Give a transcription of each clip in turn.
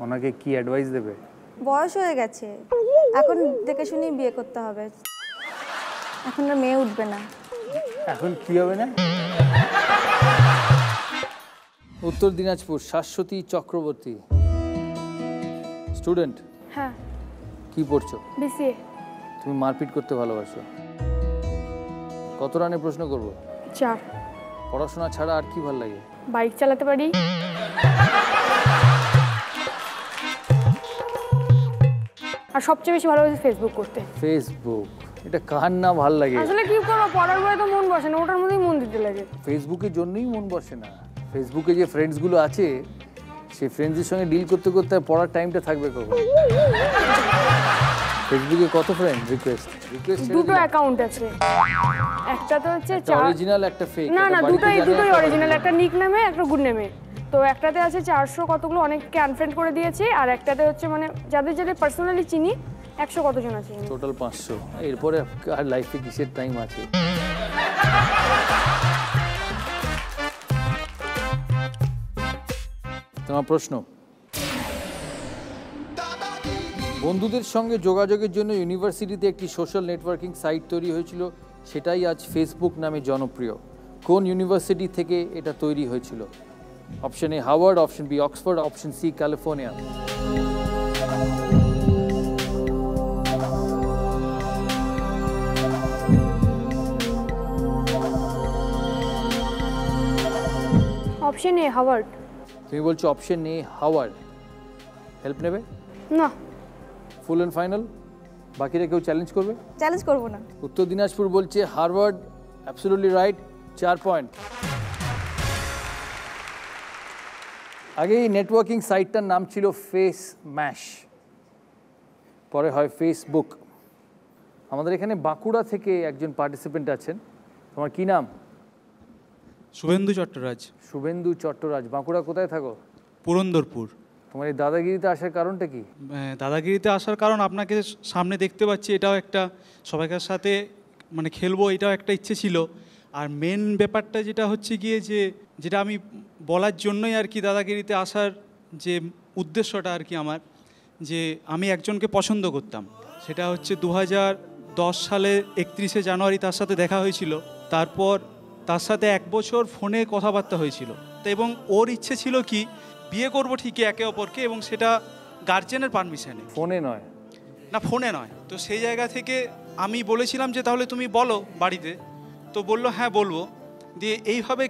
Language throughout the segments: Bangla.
ওনাকে কি অ্যাডভাইস দেবে? বয়স হয়ে গেছে, এখন দেখে শুনেই বিয়ে করতে হবে। এখন আর মেয়ে উঠবে না। এখন কি হবে না? উত্তর দিনাজপুর, শাশ্বতী চক্রবর্তী, স্টুডেন্ট। হ্যাঁ, কি পড়ছো? বিসিএ। তুমি মারপিট করতে ভালোবাসো। কত রানে প্রশ্ন করব? 4। পড়াশোনা ছাড়া আর কি ভালো লাগে? বাইক চালাতে পারি। আর সবচেয়ে বেশি ভালোবাসি ফেসবুক করতে। ফেসবুক, এটা কার না ভালো লাগে? আসলে কি করবো, পড়ার বইয়ে তো মন বসে না, ওটার মধ্যেই মন দিতে লাগে। ফেসবুকের জন্যই মন বসে না। ফেসবুকে যে ফ্রেন্ডসগুলো আছে, সেই ফ্রেন্ডসদের সঙ্গে ডিল করতে করতে পড়ার টাইমটা থাকবে কখন? ফেসবুকে কত ফ্রেন্ড রিকোয়েস্ট? দুটো অ্যাকাউন্ট আছে, একটা তো হচ্ছে অরিজিনাল, একটা ফেক। না না, দুটোই অরিজিনাল, একটা নিক নেমে একটা গুড নেমে। তো একটাতে আছে 400 কতগুলো, অনেককে আনফ্রেন্ড করে দিয়েছি, আর একটাতে হচ্ছে মানে যাদের যাদের পার্সোনালি চিনি 100 কতজন আছে, টোটাল 500। এরপরে আর লাইফে কিসের টাইম আছে? তোমার প্রশ্ন। বন্ধুদের সঙ্গে যোগাযোগের জন্য ইউনিভার্সিটিতে একটি সোশ্যাল নেটওয়ার্কিং সাইট তৈরি হয়েছিল, সেটাই আজ ফেসবুক নামে জনপ্রিয়। কোন ইউনিভার্সিটি থেকে এটা তৈরি হয়েছিল? Option A Harvard, option B Oxford, option C California. Option A Harvard. তুমি বলছো অপশন এ হার্ভার্ড, হেল্প নেবে না? Full and final? বাকিরা কেউ চ্যালেঞ্জ করবে? চ্যালেঞ্জ করবো না। উত্তর দিনাজপুর বলছে হার্ভার্ড, অ্যাবসলিউটলি রাইট, 4 পয়েন্ট। আগে এই নেটওয়ার্কিং সাইটটার নাম ছিল ফেস ম্যাশ, পরে হয় ফেসবুক। আমাদের এখানে বাঁকুড়া থেকে একজন পার্টিসিপেন্ট আছেন, তোমার কি নাম? শুভেন্দু চট্টরাজ। শুভেন্দু চট্টরাজ, বাঁকুড়া কোথায় থাকো? পুরন্দরপুর। তোমার এই দাদাগিরিতে আসার কারণটা কি? দাদাগিরিতে আসার কারণ আপনাকে সামনে দেখতে পাচ্ছি, এটাও একটা সবাইকার সাথে মানে খেলবো, এটাও একটা ইচ্ছে ছিল। আর মেন ব্যাপারটা যেটা হচ্ছে গিয়ে যেটা আমি বলার জন্যই আর কি দাদাগিরিতে আসার যে উদ্দেশ্যটা আর কি আমার, যে আমি একজনকে পছন্দ করতাম। সেটা হচ্ছে 2010 সালে 31শে জানুয়ারি তার সাথে দেখা হয়েছিল। তারপর তার সাথে 1 বছর ফোনে কথাবার্তা হয়েছিল। তো এবং ওর ইচ্ছে ছিল কি বিয়ে করব ঠিকই একে অপরকে, এবং সেটা গার্জেনের পারমিশনে, ফোনে নয়। না, ফোনে নয়। তো সেই জায়গা থেকে আমি বলেছিলাম যে তাহলে তুমি বলো বাড়িতে। তো বললো হ্যাঁ বলবো। দিয়ে এইভাবে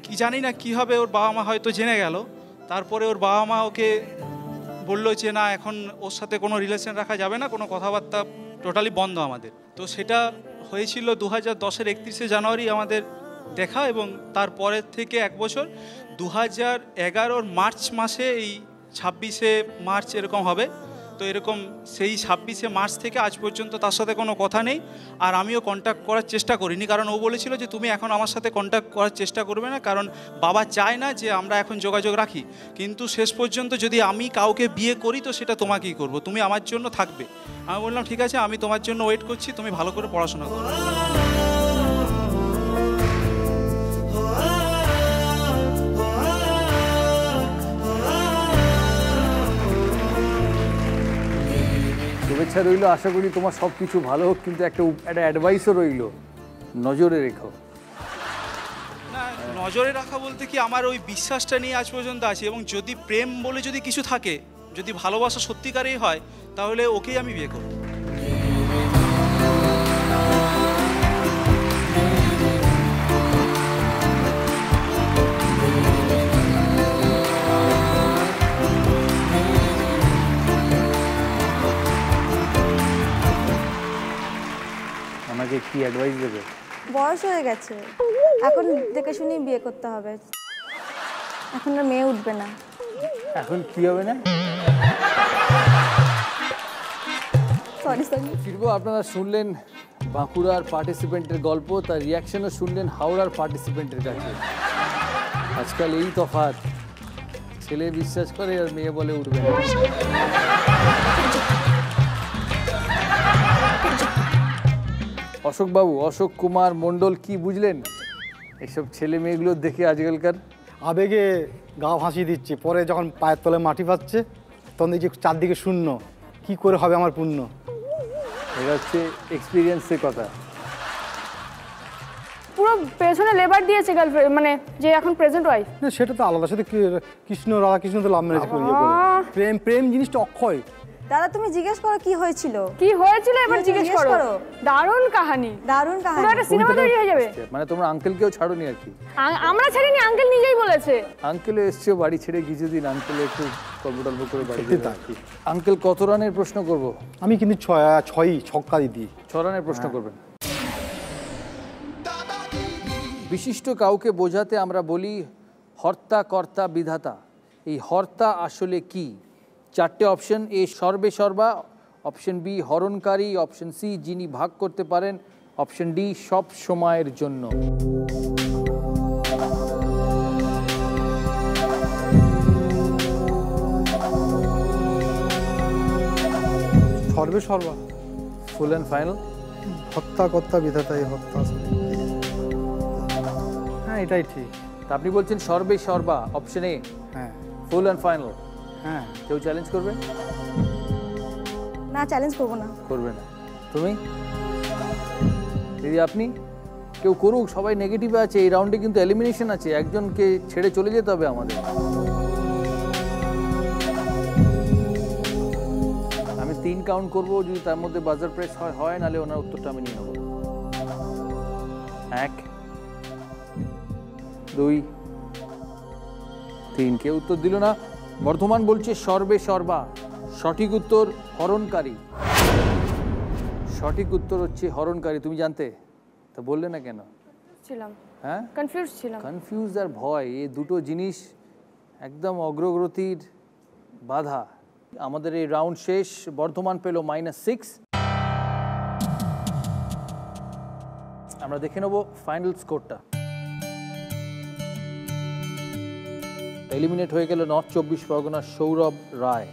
কি জানি না কী হবে, ওর বাবা মা হয়তো জেনে গেল। তারপরে ওর বাবা মা ওকে বললো যে না, এখন ওর সাথে কোনো রিলেশন রাখা যাবে না, কোনো কথাবার্তা টোটালি বন্ধ আমাদের। তো সেটা হয়েছিল 2010-এর 31শে জানুয়ারি আমাদের দেখা, এবং তারপরের থেকে 1 বছর 2011-র মার্চ মাসে, এই 26শে মার্চ এরকম হবে। তো এরকম সেই 26শে মার্চ থেকে আজ পর্যন্ত তার সাথে কোনো কথা নেই। আর আমিও কন্ট্যাক্ট করার চেষ্টা করিনি, কারণ ও বলেছিল যে তুমি এখন আমার সাথে কন্ট্যাক্ট করার চেষ্টা করবে না, কারণ বাবা চায় না যে আমরা এখন যোগাযোগ রাখি। কিন্তু শেষ পর্যন্ত যদি আমি কাউকে বিয়ে করি তো সেটা তোমাকেই করব, তুমি আমার জন্য থাকবে। আমি বললাম ঠিক আছে, আমি তোমার জন্য ওয়েট করছি, তুমি ভালো করে পড়াশোনা করো। শুভেচ্ছা রইল, আশা করি তোমার সব কিছু ভালো হোক, কিন্তু একটা অ্যাডভাইসও রইল, নজরে রেখো। না, নজরে রাখা বলতে কি, আমার ওই বিশ্বাসটা নিয়ে আজ পর্যন্ত আছে, এবং যদি প্রেম বলে যদি কিছু থাকে, যদি ভালোবাসা সত্যিকারেই হয়, তাহলে ওকেই আমি বিয়ে করব। আমাকে কি অ্যাডভাইস দেবে? বয়স হয়ে গেছে, এখন দেখে শুনেই বিয়ে করতে হবে। এখন আর মেয়ে উঠবে না। এখন কি হবে না? সরি। ফিরবো। আপনারা শুনলেন বাঁকুড়ার পার্টিসিপেন্টের গল্প, তার রিয়াকশনও শুনলেন হাওড়ার পার্টিসিপেন্টের কাছে। আজকাল এই তফাৎ, ছেলে বিশ্বাস করে আর মেয়ে বলে উঠবে না। অশোকবাবু, অশোক কুমার মণ্ডল, কি বুঝলেন এইসব ছেলে মেয়েগুলো দেখে আজকালকার? আবেগে গা ভাসিয়ে দিচ্ছে, পরে যখন পায়ের তলে মাটি পাচ্ছে তখন দেখছি চারদিকে শূন্য, কি করে হবে আমার পুণ্য। এটা হচ্ছে এক্সপিরিয়েন্সের কথা। পুরো পেছনে লেবার দিয়েছে গার্লফ্রেন্ড, মানে যে এখন প্রেজেন্ট ওয়াইফ। না সেটা তো আলাদা, সাথে কৃষ্ণ রাধা কৃষ্ণ তো লাভ ম্যারেজ করে ইয়ে করে। প্রেম প্রেম জিনিসটা অক্ষয়। দাদা তুমি জিজ্ঞেস করো কি হয়েছিল। কি হয়েছিল এবার জিজ্ঞেস জিজ্ঞেস করো। করো। দারুণ কাহিনী, দারুণ পুরো কাহিনী। একটা সিনেমা তৈরি হয়ে যাবে। মানে তোমরা আঙ্কেলকেও ছাড়োনি আর কি? আমরা ছাড়িনি, আঙ্কেল নিজেই বলেছে। আঙ্কেলও এসছে বাড়ি ছেড়ে কিছুদিন, আঙ্কেল একটু গল্প টল্প করে বাড়ি সত্যি তাই। আঙ্কেল কত রানের প্রশ্ন করব? আমি কিন্তু ছয়ই ছক্কা দিই। 6 রানের প্রশ্ন করবেন। বিশিষ্ট কাউকে বোঝাতে আমরা বলি হর্তা কর্তা বিধাতা। এই হর্তা আসলে কি? 4টে অপশন। এ সর্বে সর্বা, অপশন বি হরণকারী, অপশন সি যিনি ভাগ করতে পারেন, অপশন ডি সব সময়ের জন্য। সর্বে সর্বা। ফুল অ্যান্ড ফাইনাল? হত্যা কর্তা বিধাতাই হত্যা। হ্যাঁ এটাই ঠিক। তা আপনি বলছেন সর্বে সর্বা, অপশন এ হ্যাঁ ফুল অ্যান্ড ফাইনাল। হ্যাঁ। কেউ চ্যালেঞ্জ করবে? না চ্যালেঞ্জ করবো না। করবে না। তুমি দিদি, আপনি? কেউ করুক, সবাই নেগেটিভে আছে। এই রাউন্ডে কিন্তু এলিমিনেশন আছে, একজনকে ছেড়ে চলে যেতে হবে আমাদের। আমি 3 কাউন্ট করবো, যদি তার মধ্যে বাজার প্রেস হয় নাহলে ওনার উত্তরটা আমি নিয়ে নেব। 1 2 3। কেউ উত্তর দিল না। বর্ধমান বলছে সর্বে সর্বা। সঠিক উত্তর হরণকারী। সঠিক উত্তর হচ্ছে হরণকারী। তুমি জানতে, তা বললে না কেন? ছিলাম, হ্যাঁ, কনফিউজ ছিলাম। কনফিউজ আর ভয়, এই দুটো জিনিস একদম অগ্রগতির বাধা। আমাদের এই রাউন্ড শেষ। বর্ধমান পেল -6। আমরা দেখে নেব ফাইনাল স্কোরটা। এলিমিনেট হয়ে গেল নর্থ 24 পরগনার Sourav Roy.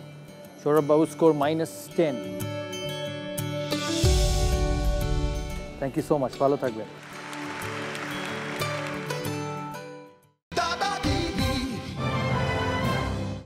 Sourav babu score -10। Thank you so much, ভালো থাকবেন।